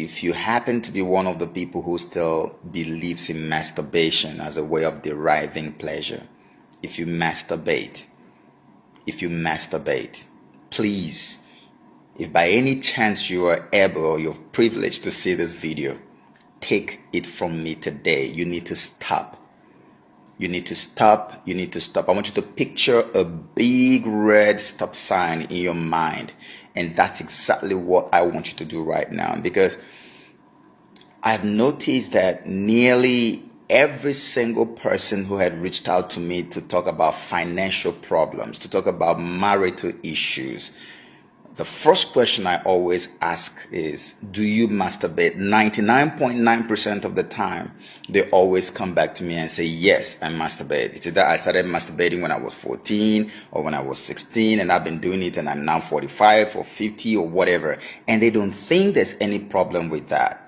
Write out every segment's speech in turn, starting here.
if you happen to be one of the people who still believes in masturbation as a way of deriving pleasure, if you masturbate, please, if by any chance you are able or you're privileged to see this video, take it from me today. You need to stop. You need to stop. You need to stop. I want you to picture a big red stop sign in your mind. And that's exactly what I want you to do right now. Because I've noticed that nearly every single person who had reached out to me to talk about financial problems, to talk about marital issues, the first question I always ask is, do you masturbate? 99.9% of the time, they always come back to me and say, yes, I masturbate. It's either I started masturbating when I was 14 or when I was 16, and I've been doing it and I'm now 45 or 50 or whatever. And they don't think there's any problem with that.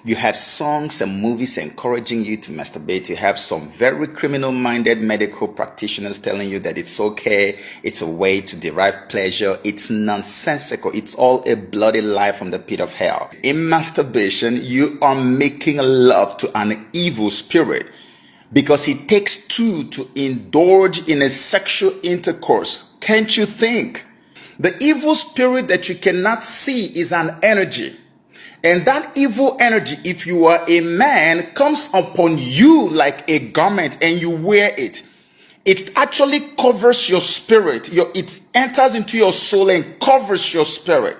You have songs and movies encouraging you to masturbate. You have some very criminal-minded medical practitioners telling you that it's okay. It's a way to derive pleasure. It's nonsensical. It's all a bloody lie from the pit of hell. In masturbation, you are making love to an evil spirit because it takes two to indulge in a sexual intercourse. Can't you think? The evil spirit that you cannot see is an energy. And that evil energy, if you are a man, comes upon you like a garment and you wear it. It actually covers your spirit. It enters into your soul and covers your spirit.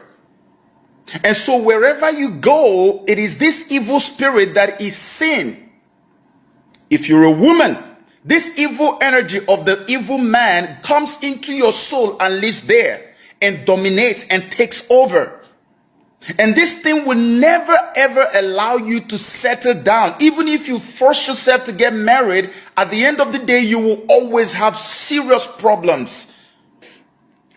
And so wherever you go, it is this evil spirit that is seen. If you're a woman, this evil energy of the evil man comes into your soul and lives there and dominates and takes over. And this thing will never ever allow you to settle down. Even if you force yourself to get married, at the end of the day, you will always have serious problems.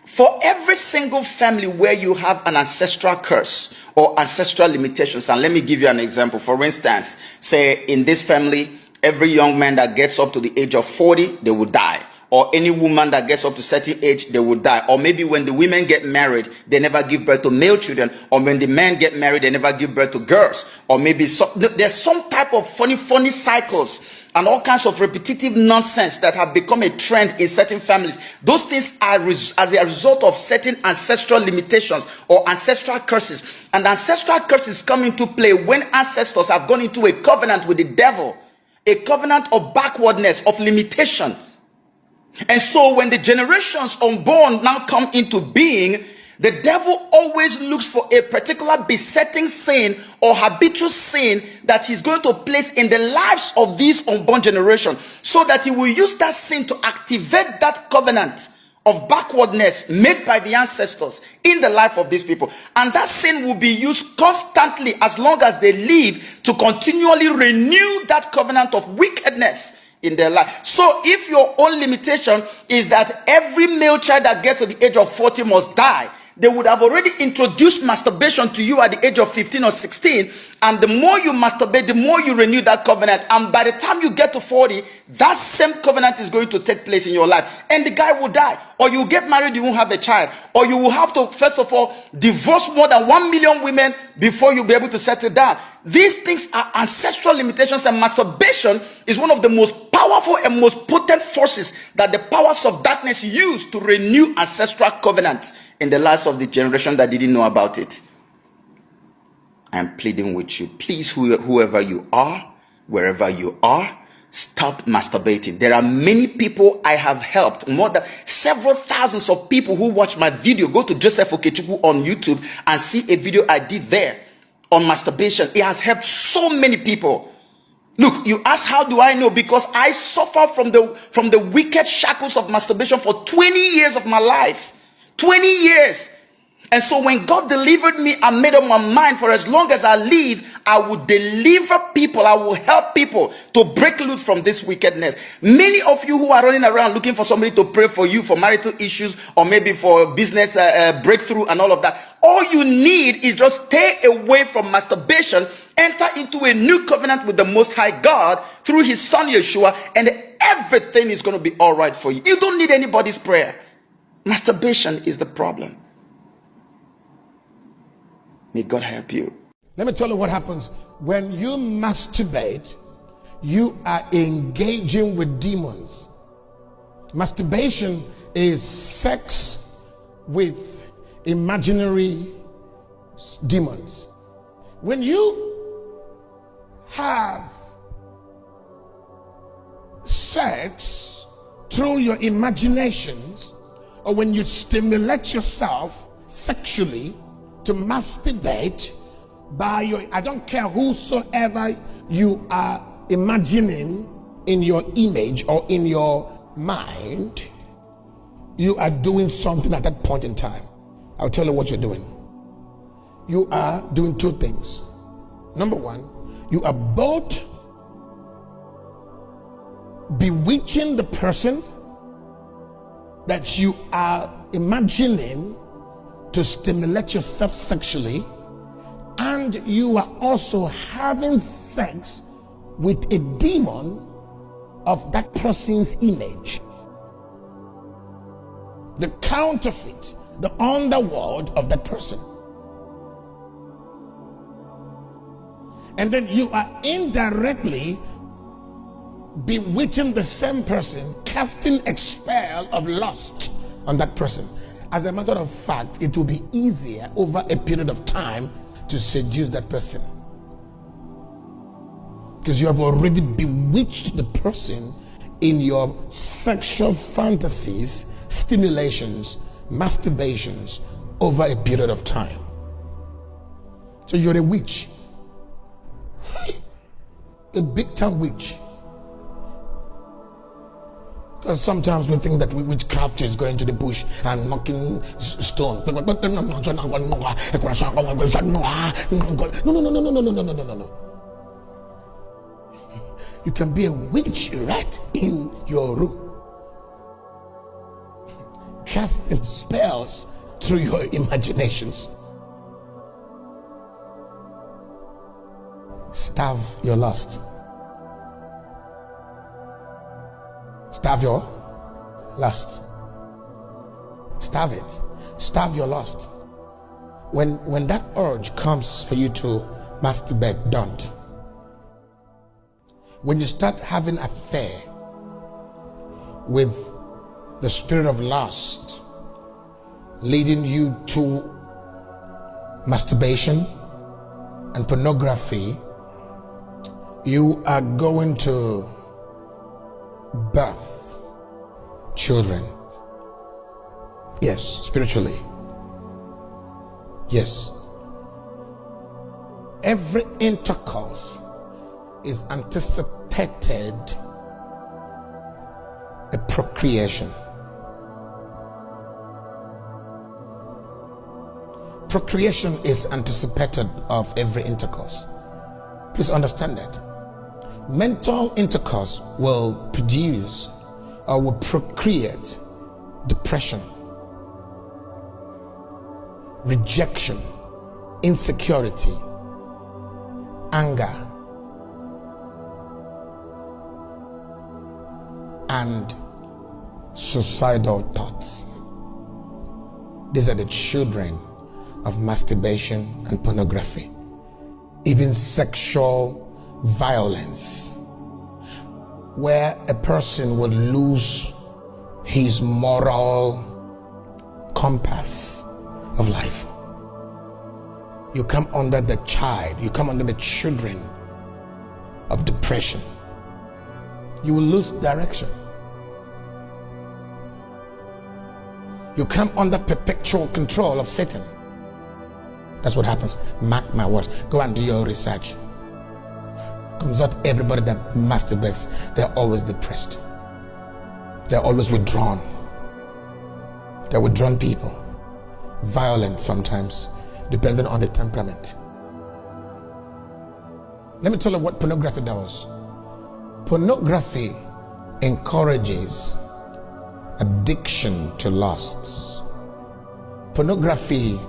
For every single family where you have an ancestral curse or ancestral limitations, and let me give you an example. For instance, say in this family, every young man that gets up to the age of 40, they will die. Or any woman that gets up to a certain age, they will die. Or maybe when the women get married, they never give birth to male children. Or when the men get married, they never give birth to girls. Or maybe there's some type of funny cycles and all kinds of repetitive nonsense that have become a trend in certain families. Those things are as a result of certain ancestral limitations or ancestral curses. And ancestral curses come into play when ancestors have gone into a covenant with the devil, a covenant of backwardness, of limitation. And so when the generations unborn now come into being, the devil always looks for a particular besetting sin or habitual sin that he's going to place in the lives of these unborn generation, so that he will use that sin to activate that covenant of backwardness made by the ancestors in the life of these people. And that sin will be used constantly as long as they live to continually renew that covenant of wickedness in their life. So if your own limitation is that every male child that gets to the age of 40 must die, they would have already introduced masturbation to you at the age of 15 or 16. And the more you masturbate, the more you renew that covenant. And by the time you get to 40, that same covenant is going to take place in your life. And the guy will die. Or you get married, you won't have a child. Or you will have to, first of all, divorce more than 1 million women before you'll be able to settle down. These things are ancestral limitations, and masturbation is one of the most powerful and most potent forces that the powers of darkness use to renew ancestral covenants in the lives of the generation that didn't know about it. I'm pleading with you, please, whoever you are, wherever you are, stop masturbating. There are many people I have helped, more than several thousands of people who watch my video. Go to Joseph Okechukwu on YouTube and see a video I did there on masturbation. It has helped so many people. Look, you ask, how do I know? Because I suffered from the wicked shackles of masturbation for 20 years of my life. 20 years. And so when God delivered me, I made up my mind, for as long as I live, I will deliver people. I will help people to break loose from this wickedness. Many of you who are running around looking for somebody to pray for you for marital issues, or maybe for business breakthrough and all of that, all you need is just stay away from masturbation, enter into a new covenant with the Most High God through his son Yeshua, and everything is going to be all right for you. You don't need anybody's prayer. Masturbation is the problem. May God help you. Let me tell you what happens. When you masturbate, you are engaging with demons. Masturbation is sex with imaginary demons. When you have sex through your imaginations, or when you stimulate yourself sexually to masturbate by your, I don't care whosoever you are imagining in your image or in your mind, you are doing something at that point in time. I'll tell you what you're doing. You are doing two things. Number one, you are both bewitching the person that you are imagining to stimulate yourself sexually, and you are also having sex with a demon of that person's image, the counterfeit, the underworld of that person. And then you are indirectly bewitching the same person, casting a spell of lust on that person. As a matter of fact, it will be easier over a period of time to seduce that person, because you have already bewitched the person in your sexual fantasies, stimulations, masturbations over a period of time. So you're a witch, a big time witch. Because sometimes we think that witchcraft is going to the bush and knocking stone. No. You can be a witch right in your room, casting spells through your imaginations. Starve your lust. Starve your lust. Starve it. Starve your lust. When that urge comes for you to masturbate, don't. When you start having an affair with the spirit of lust leading you to masturbation and pornography, you are going to birth children. Yes, spiritually. Yes. Every intercourse is anticipated a procreation. Procreation is anticipated of every intercourse. Please understand that. Mental intercourse will produce or will procreate depression, rejection, insecurity, anger, and suicidal thoughts. These are the children of masturbation and pornography. Even sexual violence, where a person would lose his moral compass of life. You come under the child, you come under the children of depression. You will lose direction. You come under perpetual control of Satan. That's what happens. Mark my words. Go and do your research. Consult everybody that masturbates. They're always depressed. They're always withdrawn. They're withdrawn people. Violent sometimes, depending on the temperament. Let me tell you what pornography does. Pornography encourages addiction to lusts. Pornography,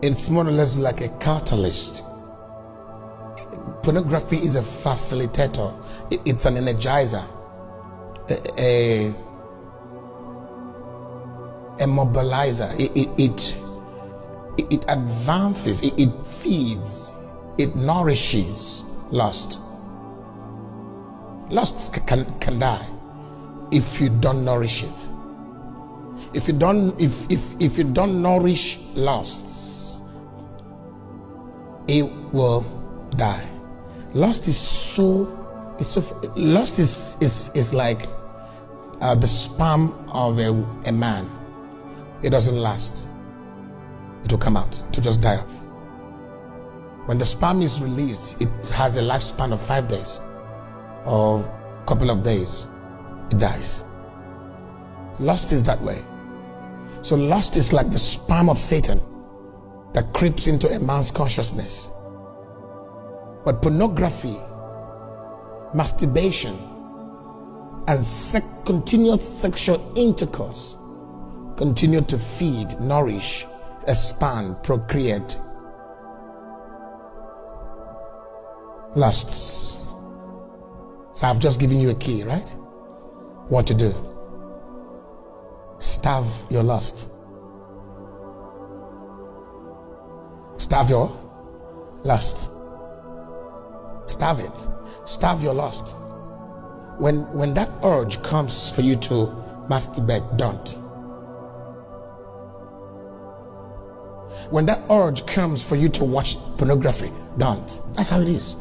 it's more or less like a catalyst. Pornography is a facilitator. It's an energizer, a mobilizer. it advances, it feeds, it nourishes lust. Lust can die if you don't nourish it. If you don't nourish lusts, it will die. Lust is like the sperm of a man. It doesn't last. It will come out. It will just die off. When the sperm is released, it has a lifespan of 5 days or a couple of days. It dies. Lust is that way. So lust is like the sperm of Satan that creeps into a man's consciousness. But pornography, masturbation, and continuous sexual intercourse continue to feed, nourish, expand, procreate lusts. So I've just given you a key, right? What to do. Starve your lust. Starve your lust. Starve it. Starve your lust. When that urge comes for you to masturbate, don't. When that urge comes for you to watch pornography, don't. That's how it is.